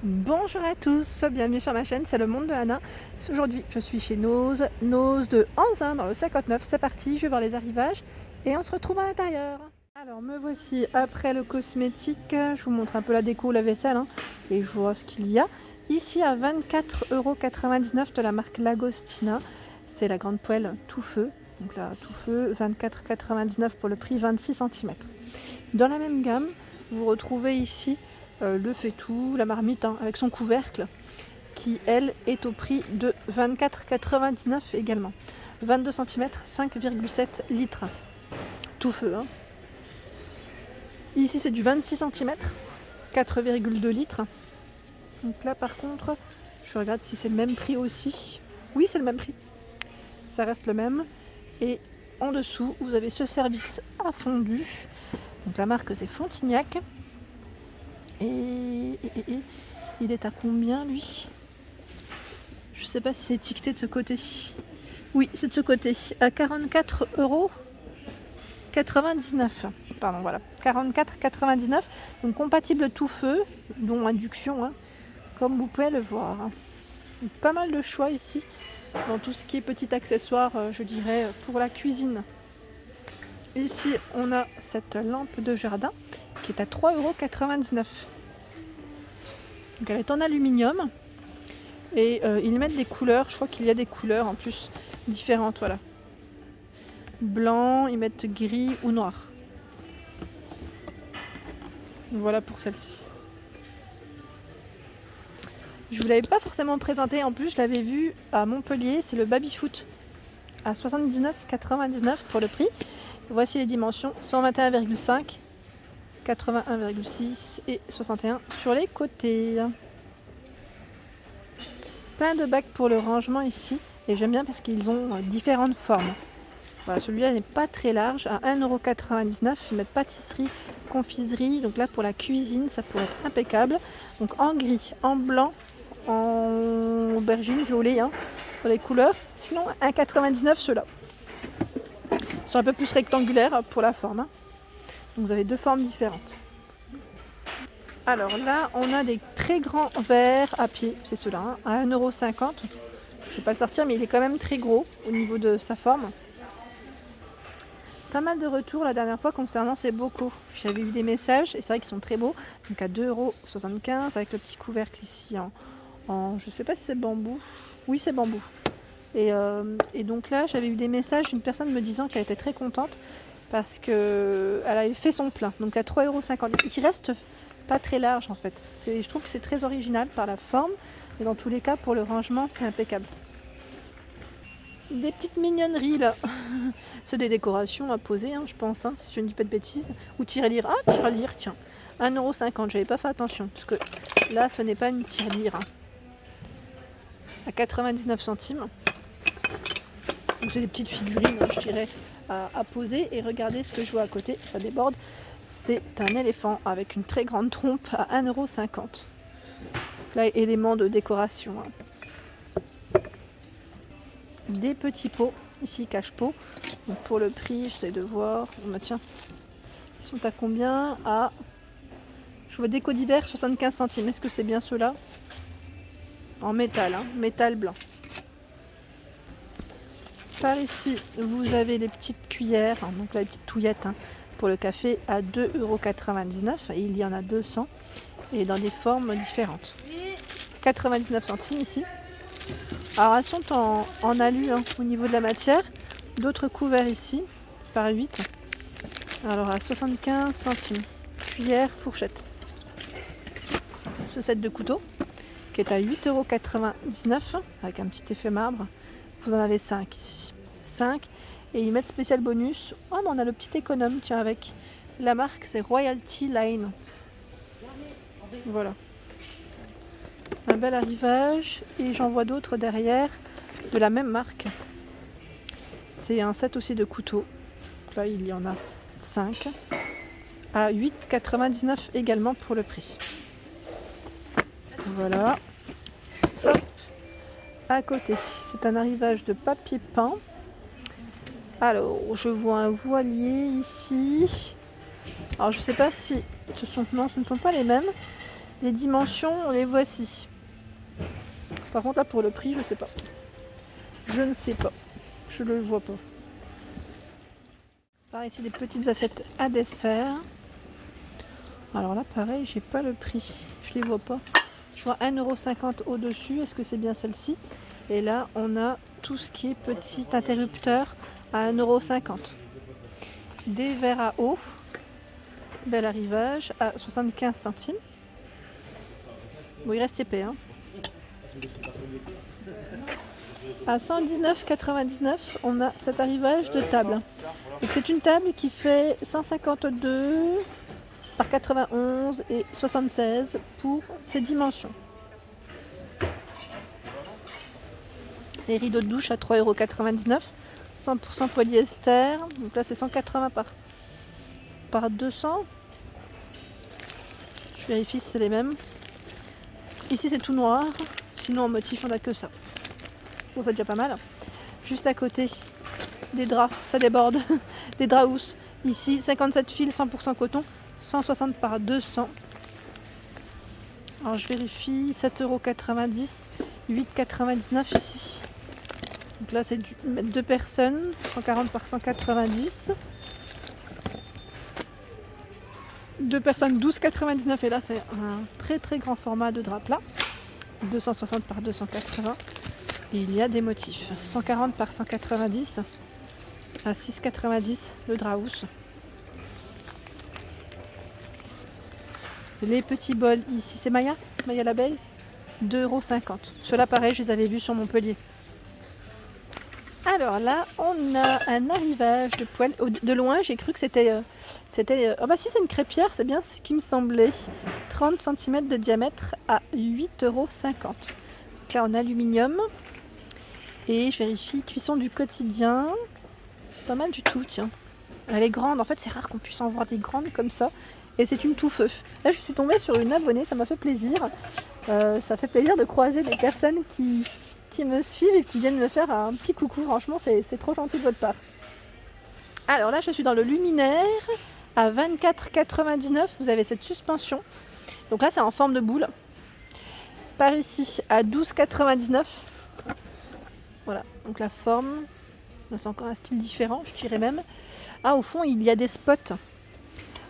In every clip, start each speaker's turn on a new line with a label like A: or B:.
A: Bonjour à tous, bienvenue sur ma chaîne, c'est le monde de Anna. Aujourd'hui, je suis chez Nose de Anzin dans le 59. C'est parti, je vais voir les arrivages et on se retrouve à l'intérieur. Alors, me voici après le cosmétique. Je vous montre un peu la déco, la vaisselle et je vois ce qu'il y a. Ici, à 24,99 € de la marque Lagostina, c'est la grande poêle tout feu. Donc là, tout feu, 24,99 € pour le prix 26 cm. Dans la même gamme, vous retrouvez ici le fait-tout, la marmite avec son couvercle qui elle est au prix de 24,99 € également. 22 cm, 5,7 litres. Tout feu. Ici c'est du 26 cm, 4,2 litres. Donc là par contre, je regarde si c'est le même prix aussi. Oui, c'est le même prix. Ça reste le même. Et en dessous, vous avez ce service à fondu. Donc la marque c'est Fontignac. Et il est à combien lui? Je sais pas si c'est étiqueté de ce côté. Oui, c'est de ce côté. À 44,99 €. Pardon, voilà. 44,99 €. Donc compatible tout feu, dont induction, comme vous pouvez le voir. Donc, pas mal de choix ici dans tout ce qui est petit accessoire, je dirais, pour la cuisine. Ici, on a cette lampe de jardin qui est à 3,99 €. Donc elle est en aluminium et ils mettent des couleurs, je crois qu'il y a des couleurs en plus différentes, voilà. Blanc, ils mettent gris ou noir. Voilà pour celle-ci. Je vous l'avais pas forcément présenté, en plus je l'avais vu à Montpellier, c'est le Babyfoot à 79,99 € pour le prix. Voici les dimensions, 121,5, 81,6 et 61 sur les côtés. Plein de bacs pour le rangement ici et j'aime bien parce qu'ils ont différentes formes. Voilà, celui-là n'est pas très large, à 1,99 €. Ils mettent pâtisserie, confiserie, donc là pour la cuisine ça pourrait être impeccable. Donc en gris, en blanc, en aubergine, violet, pour les couleurs. Sinon 1,99 € ceux-là. Ils sont un peu plus rectangulaires pour la forme. Donc vous avez deux formes différentes. Alors là, on a des très grands verres à pied, c'est ceux-là, à 1,50 €. Je ne vais pas le sortir, mais il est quand même très gros au niveau de sa forme. Pas mal de retours la dernière fois concernant ces bocaux. J'avais eu des messages et c'est vrai qu'ils sont très beaux. Donc à 2,75 € avec le petit couvercle ici en je ne sais pas si c'est bambou. Oui, c'est bambou. Et donc là, j'avais eu des messages d'une personne me disant qu'elle était très contente parce qu'elle avait fait son plein. Donc à 3,50 €. Il reste pas très large en fait. Je trouve que c'est très original par la forme. Et dans tous les cas, pour le rangement, c'est impeccable. Des petites mignonneries là. C'est des décorations à poser, je pense, si je ne dis pas de bêtises. Ou tirelire. Ah, tirelire, tiens. 1,50 €. J'avais pas fait attention. Parce que là, ce n'est pas une tirelire. À 99 centimes. Donc c'est des petites figurines, je dirais, à poser. Et regardez ce que je vois à côté. Ça déborde. C'est un éléphant avec une très grande trompe à 1,50 €. Là, élément de décoration. Des petits pots, ici cache-pot. Donc pour le prix, j'essaie de voir. Tiens, ils sont à combien? Je vois déco d'hiver 75 centimes. Est-ce que c'est bien ceux-là? En métal, métal blanc. Par ici, vous avez les petites cuillères, donc là, les petites touillettes pour le café à 2,99 € et il y en a 200 et dans des formes différentes. 99 centimes ici. Alors elles sont en alu au niveau de la matière. D'autres couverts ici par 8. Alors à 75 centimes. Cuillère, fourchette. Ce set de couteaux qui est à 8,99 € avec un petit effet marbre. Vous en avez 5 ici. 5. Et ils mettent spécial bonus. Oh, mais on a le petit économe, tiens, avec la marque, c'est Royalty Line. Voilà. Un bel arrivage. Et j'en vois d'autres derrière, de la même marque. C'est un set aussi de couteaux. Donc là, il y en a 5. À 8,99 € également pour le prix. Voilà. Hop. À côté, c'est un arrivage de papier peint. Alors, je vois un voilier ici. Alors, je sais pas si ce ne sont pas les mêmes. Les dimensions, les voici. Par contre, là, pour le prix, je sais pas. Je ne sais pas. Je le vois pas. Par ici, des petites assiettes à dessert. Alors là, pareil, j'ai pas le prix. Je les vois pas. Je vois 1,50 € au-dessus. Est-ce que c'est bien celle-ci? Et là, on a tout ce qui est petit interrupteur à 1,50 €. Des verres à eau. Bel arrivage à 75 centimes. Bon, il reste épais. Hein. À 119,99 €, on a cet arrivage de table. C'est une table qui fait 152 par 91 et 76 pour ses dimensions. Les rideaux de douche à 3,99 €, 100% polyester. Donc là, c'est 180 par 200. Je vérifie si c'est les mêmes. Ici, c'est tout noir. Sinon, en motif, on n'a que ça. Bon, c'est déjà pas mal. Juste à côté, des draps, ça déborde. Des draps housses. Ici, 57 fils, 100% coton, 160 par 200. Alors, je vérifie, 7,90 €, 8,99 € ici. Donc là, c'est du 2 personnes, 140 par 190. 2 personnes, 12,99 €. Et là, c'est un très très grand format de drap plat. 260 par 280. Et il y a des motifs. 140 par 190 à 6,90 € le drap housse. Les petits bols ici, c'est Maya l'abeille, 2,50 €. Ceux-là, pareil, je les avais vus sur Montpellier. Alors là, on a un arrivage de poêle. De loin, j'ai cru que c'était... oh bah si, c'est une crêpière, c'est bien ce qui me semblait. 30 cm de diamètre à 8,50 €. Donc là, en aluminium. Et je vérifie, cuisson du quotidien. Pas mal du tout, tiens. Elle est grande. En fait, c'est rare qu'on puisse en voir des grandes comme ça. Et c'est une tout-feu. Là, je suis tombée sur une abonnée, ça m'a fait plaisir. Ça fait plaisir de croiser des personnes qui me suivent et qui viennent me faire un petit coucou. Franchement, c'est trop gentil de votre part. Alors là, je suis dans le luminaire. À 24,99 €, vous avez cette suspension. Donc là, c'est en forme de boule. Par ici, à 12,99 €. Voilà, donc la forme. C'est encore un style différent, je dirais même. Ah, au fond, il y a des spots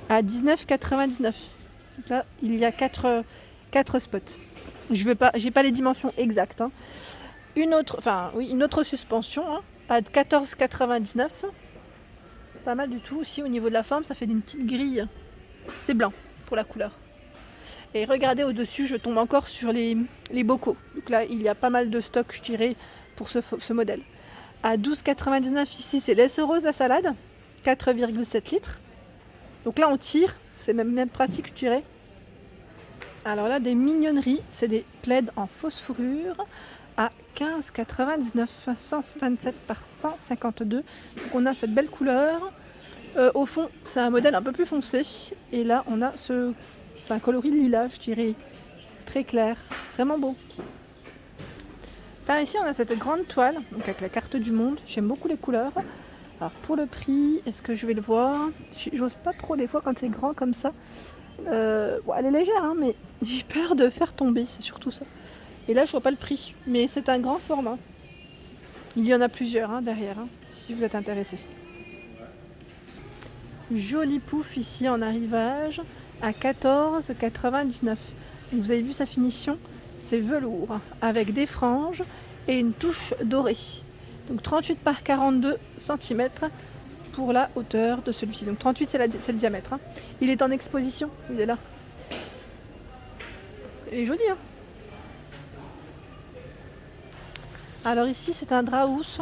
A: à 19,99 €. Donc là, il y a 4 spots. J'ai pas les dimensions exactes. Hein. Une autre suspension hein, à 14,99 €. Pas mal du tout aussi au niveau de la forme, ça fait une petite grille. C'est blanc pour la couleur. Et regardez au-dessus, je tombe encore sur les bocaux. Donc là, il y a pas mal de stock, je dirais, pour ce modèle. À 12,99 € ici, c'est l'essereuse à salade, 4,7 litres. Donc là, on tire, c'est même pratique, je dirais. Alors là, des mignonneries, c'est des plaids en fausse fourrure à 15,99 €, 127 par 152. Donc on a cette belle couleur. Au fond, c'est un modèle un peu plus foncé. Et là, on a c'est un coloris lilas, je dirais, très clair, vraiment beau. Par ici, on a cette grande toile, donc avec la carte du monde. J'aime beaucoup les couleurs. Alors pour le prix, est-ce que je vais le voir? J'ose pas trop des fois quand c'est grand comme ça. Bon, elle est légère, hein, mais j'ai peur de faire tomber, c'est surtout ça. Et là, je vois pas le prix, mais c'est un grand format. Il y en a plusieurs hein, derrière, hein, si vous êtes intéressé. Joli pouf ici en arrivage à 14,99 €. Vous avez vu sa finition? C'est velours avec des franges et une touche dorée. Donc 38 par 42 cm pour la hauteur de celui-ci. Donc 38 c'est le diamètre. Hein. Il est en exposition, il est là. Il est joli hein. Alors ici c'est un drap housse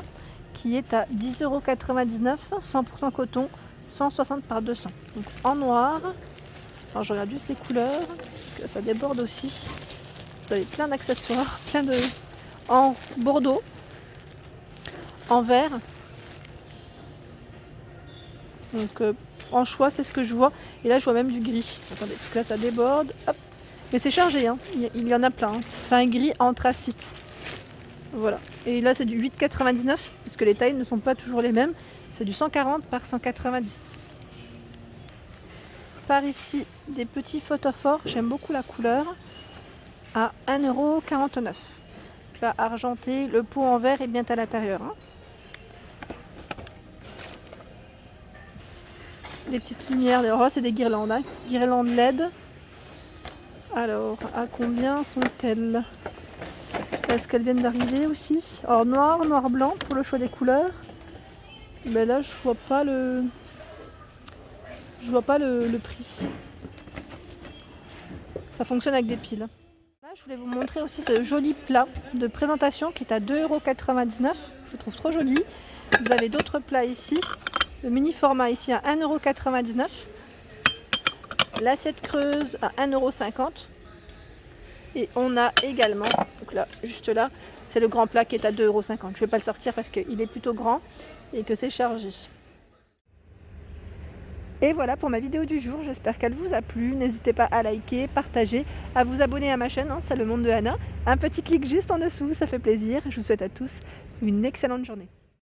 A: qui est à 10,99 €, 100% coton, 160 par 200. Donc en noir. Alors je regarde juste les couleurs, parce que ça déborde aussi. Vous avez plein d'accessoires, en bordeaux, en vert. Donc en choix c'est ce que je vois. Et là je vois même du gris. Attendez, parce que là ça déborde. Hop. Mais c'est chargé, hein. Il y en a plein. Hein. C'est un gris anthracite. Voilà. Et là c'est du 8,99 €, parce que les tailles ne sont pas toujours les mêmes. C'est du 140 par 190. Par ici, des petits photophores, j'aime beaucoup la couleur, à 1,49 €. Là, argenté, le pot en verre est bien à l'intérieur. Hein. Des petites lumières, oh, c'est des guirlandes, hein. Guirlandes LED. Alors, à combien sont-elles? Est-ce qu'elles viennent d'arriver aussi? Alors, noir, noir-blanc pour le choix des couleurs. Mais là, je vois pas le prix. Ça fonctionne avec des piles. Là, je voulais vous montrer aussi ce joli plat de présentation qui est à 2,99 €. Je le trouve trop joli. Vous avez d'autres plats ici. Le mini format ici à 1,99 €. L'assiette creuse à 1,50 €. Et on a également, donc là, juste là, c'est le grand plat qui est à 2,50 €. Je ne vais pas le sortir parce qu'il est plutôt grand et que c'est chargé. Et voilà pour ma vidéo du jour, j'espère qu'elle vous a plu. N'hésitez pas à liker, partager, à vous abonner à ma chaîne, hein, c'est le monde de Anna. Un petit clic juste en dessous, ça fait plaisir. Je vous souhaite à tous une excellente journée.